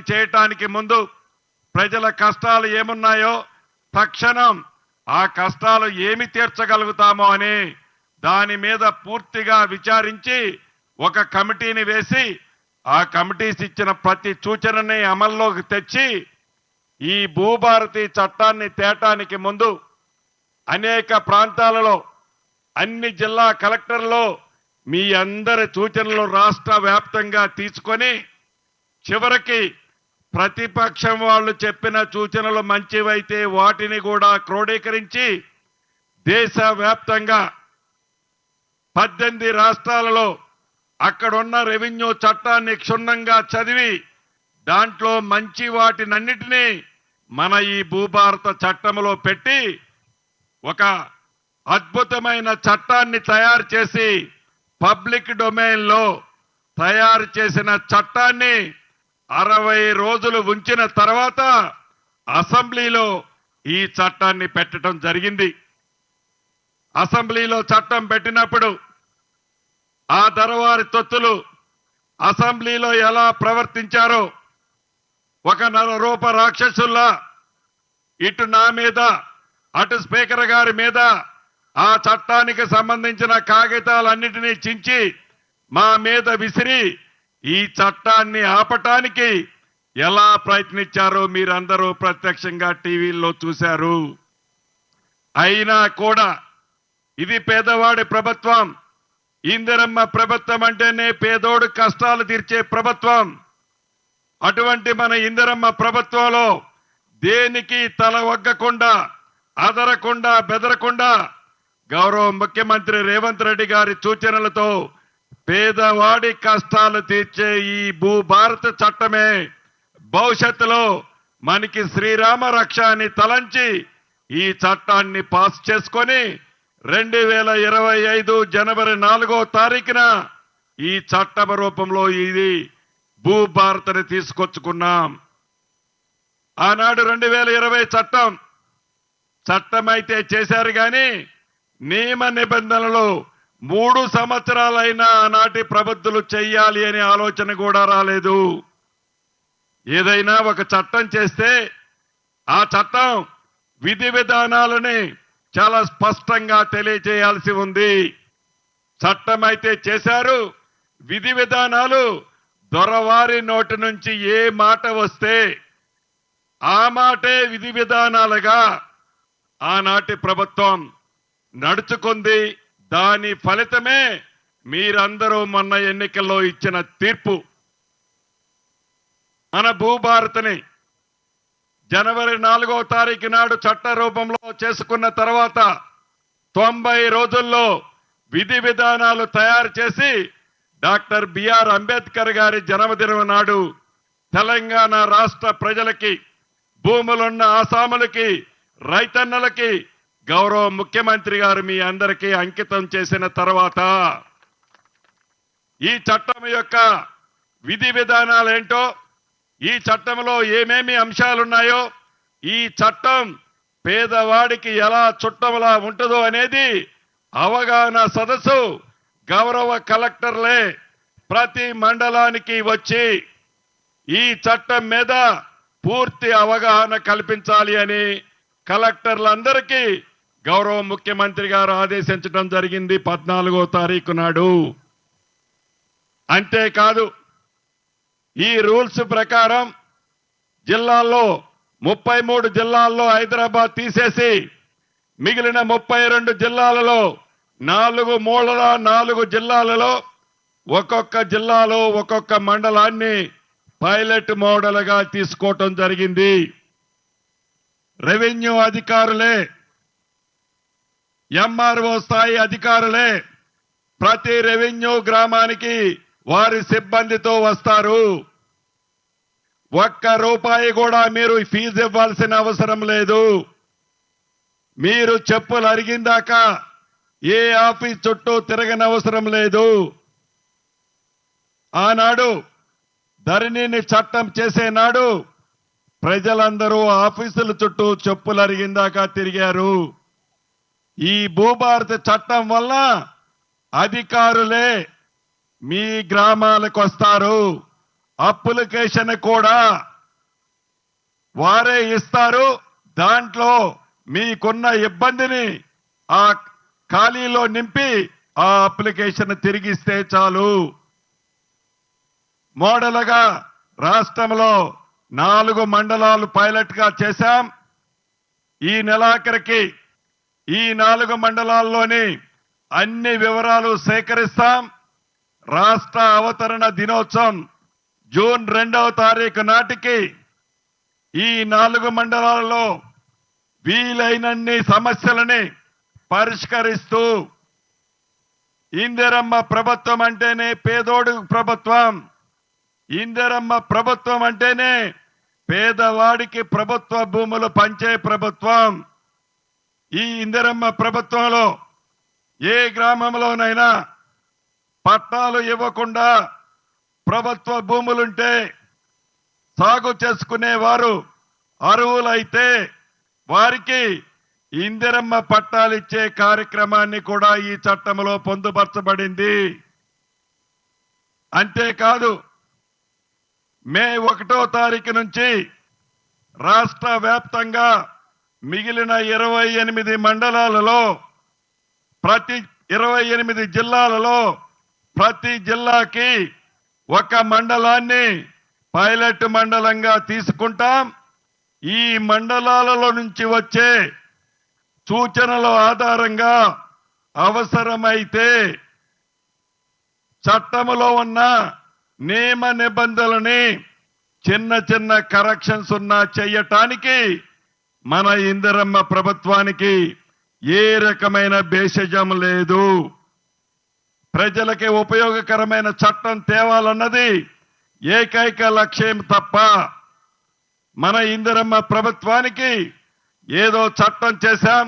చేయటానికి ముందు ప్రజల కష్టాలు ఏమున్నాయో తక్షణం ఆ కష్టాలు ఏమి తీర్చగలుగుతామో అని దాని మీద పూర్తిగా విచారించి ఒక కమిటీని వేసి ఆ కమిటీస్ ఇచ్చిన ప్రతి సూచనని అమల్లోకి తెచ్చి ఈ భూభారతి చట్టాన్ని తేటానికి ముందు అనేక ప్రాంతాలలో అన్ని జిల్లా కలెక్టర్లు మీ అందరి సూచనలు రాష్ట్ర వ్యాప్తంగా తీసుకొని చివరికి ప్రతిపక్షం వాళ్ళు చెప్పిన సూచనలు మంచివైతే వాటిని కూడా క్రోడీకరించి దేశవ్యాప్తంగా 18 రాష్ట్రాలలో అక్కడున్న రెవెన్యూ చట్టాన్ని క్షుణ్ణంగా చదివి దాంట్లో మంచి వాటినన్నిటినీ మన ఈ భూభారత చట్టంలో పెట్టి ఒక అద్భుతమైన చట్టాన్ని తయారు చేసి పబ్లిక్ డొమైన్లో తయారు చేసిన చట్టాన్ని 60 రోజులు ఉంచిన తర్వాత అసెంబ్లీలో ఈ చట్టాన్ని పెట్టడం జరిగింది. అసెంబ్లీలో చట్టం పెట్టినప్పుడు ఆ దొరవారి తొత్తులు అసెంబ్లీలో ఎలా ప్రవర్తించారో ఒక నరరూప రాక్షసుల్లా ఇటు నా మీద అటు స్పీకర్ గారి మీద ఆ చట్టానికి సంబంధించిన కాగితాలన్నిటినీ చించి మా మీద విసిరి ఈ చట్టాన్ని ఆపటానికి ఎలా ప్రయత్నించారో మీరందరూ ప్రత్యక్షంగా టీవీల్లో చూశారు. అయినా కూడా ఇది పేదవాడి ప్రభుత్వం. ఇందిరమ్మ ప్రభుత్వం అంటేనే పేదోడు కష్టాలు తీర్చే ప్రభుత్వం. అటువంటి మన ఇందిరమ్మ ప్రభుత్వంలో దేనికి తల వగ్గకుండా అదరకుండా బెదరకుండా గౌరవ ముఖ్యమంత్రి రేవంత్ రెడ్డి గారి సూచనలతో పేదవాడి కష్టాలు తీర్చే ఈ భూభారత చట్టమే భవిష్యత్తులో మనకి శ్రీరామ రక్ష అని తలంచి ఈ చట్టాన్ని పాస్ చేసుకొని 2025 జనవరి 4వ తారీఖున ఈ చట్టం రూపంలో ఇది భూభారతని తీసుకొచ్చుకున్నాం. ఆనాడు 2020 చట్టం అయితే చేశారు కానీ నియమ నిబంధనలు 3 సంవత్సరాలైనా ఆనాటి ప్రభుత్వాలు చెయ్యాలి అనే ఆలోచన కూడా రాలేదు. ఏదైనా ఒక చట్టం చేస్తే ఆ చట్టం విధి విధానాలని చాలా స్పష్టంగా తెలియజేయాల్సి ఉంది. చట్టం అయితే చేశారు, విధి విధానాలు దొరవారి నోటి నుంచి ఏ మాట వస్తే ఆ మాటే విధి విధానాలుగా ఆనాటి ప్రభుత్వం నడుచుకుంది. దాని ఫలితమే మీరందరూ మొన్న ఎన్నికల్లో ఇచ్చిన తీర్పు. మన భూభారతిని జనవరి 4వ తారీఖు నాడు చట్ట రూపంలో చేసుకున్న తర్వాత 90 రోజుల్లో విధి విధానాలు తయారు చేసి డాక్టర్ బిఆర్ అంబేద్కర్ గారి జన్మదినం నాడు తెలంగాణ రాష్ట్ర ప్రజలకి, భూములున్న ఆసాములకి, రైతన్నలకి గౌరవ ముఖ్యమంత్రి గారు మీ అందరికీ అంకితం చేసిన తర్వాత ఈ చట్టం యొక్క విధి విధానాలు ఏంటో, ఈ చట్టంలో ఏమేమి అంశాలున్నాయో, ఈ చట్టం పేదవాడికి ఎలా చుట్టంలా ఉంటుందో అనేది అవగాహన సదస్సు గౌరవ కలెక్టర్లే ప్రతి మండలానికి వచ్చి ఈ చట్టం మీద పూర్తి అవగాహన కల్పించాలి అని కలెక్టర్లందరికీ గౌరవ ముఖ్యమంత్రి గారు ఆదేశించడం జరిగింది 14వ తారీఖు నాడు. అంతేకాదు ఈ రూల్స్ ప్రకారం జిల్లాల్లో 33 జిల్లాల్లో హైదరాబాద్ తీసేసి మిగిలిన 32 జిల్లాలలో 4 మూలల 4 జిల్లాలలో ఒక్కొక్క జిల్లాలో ఒక్కొక్క మండలాన్ని పైలట్ మోడల్గా తీసుకోవటం జరిగింది. రెవెన్యూ అధికారులే, ఎంఆర్ఓ స్థాయి అధికారులే ప్రతి రెవెన్యూ గ్రామానికి వారి సిబ్బందితో వస్తారు. ₹1 కూడా మీరు ఫీజు ఇవ్వాల్సిన అవసరం లేదు. మీరు చెప్పులు అరిగిందాకా ఏ ఆఫీస్ చుట్టూ తిరగనవసరం లేదు. ఆనాడు ధరణిని చట్టం చేసే నాడు ప్రజలందరూ ఆఫీసుల చుట్టూ చెప్పులు అరిగిందాకా తిరిగారు. ఈ భూభారత చట్టం వల్ల అధికారులే మీ గ్రామాలకు వస్తారు. అప్లికేషన్ కూడా వారే ఇస్తారు. దాంట్లో మీకున్న ఇబ్బందిని ఆ ఖాళీలో నింపి ఆ అప్లికేషన్ తిరిగిస్తే చాలు. మోడల్గా రాష్ట్రంలో 4 మండలాలు పైలట్ గా చేశాం. ఈ నెలాఖరికి ఈ 4 మండలాల్లోని అన్ని వివరాలు సేకరిస్తాం. రాష్ట్ర అవతరణ దినోత్సవం జూన్ 2వ తారీఖు నాటికి ఈ 4 మండలాలలో వీలైనన్ని సమస్యలని పరిష్కరిస్తూ ఇందిరమ్మ ప్రభుత్వం అంటేనే పేదోడు ప్రభుత్వం. ఇందిరమ్మ ప్రభుత్వం అంటేనే పేదవాడికి ప్రభుత్వ భూములు పంచే ప్రభుత్వం. ఈ ఇందిరమ్మ ప్రభుత్వంలో ఏ గ్రామంలోనైనా పట్టాలు ఇవ్వకుండా ప్రభుత్వ భూములుంటే సాగు చేసుకునేవారు అర్హులైతే వారికి ఇందిరమ్మ పట్టాలిచ్చే కార్యక్రమాన్ని కూడా ఈ చట్టంలో పొందుపరచబడింది. అంతేకాదు మే 1వ తారీఖు నుంచి రాష్ట్ర వ్యాప్తంగా మిగిలిన 28 మండలాలలో ప్రతి 28 జిల్లాలలో ప్రతి జిల్లాకి ఒక మండలాన్ని పైలట్ మండలంగా తీసుకుంటాం. ఈ మండలాలలో నుంచి వచ్చే సూచనల ఆధారంగా అవసరమైతే చట్టములో ఉన్న నియమ నిబంధనలని చిన్న కరెక్షన్స్ ఉన్నా చేయటానికి మన ఇందిరమ్మ ప్రభుత్వానికి ఏ రకమైన భేషజం లేదు. ప్రజలకి ఉపయోగకరమైన చట్టం తేవాలన్నది ఏకైక లక్ష్యం తప్ప మన ఇందిరమ్మ ప్రభుత్వానికి ఏదో చట్టం చేశాం,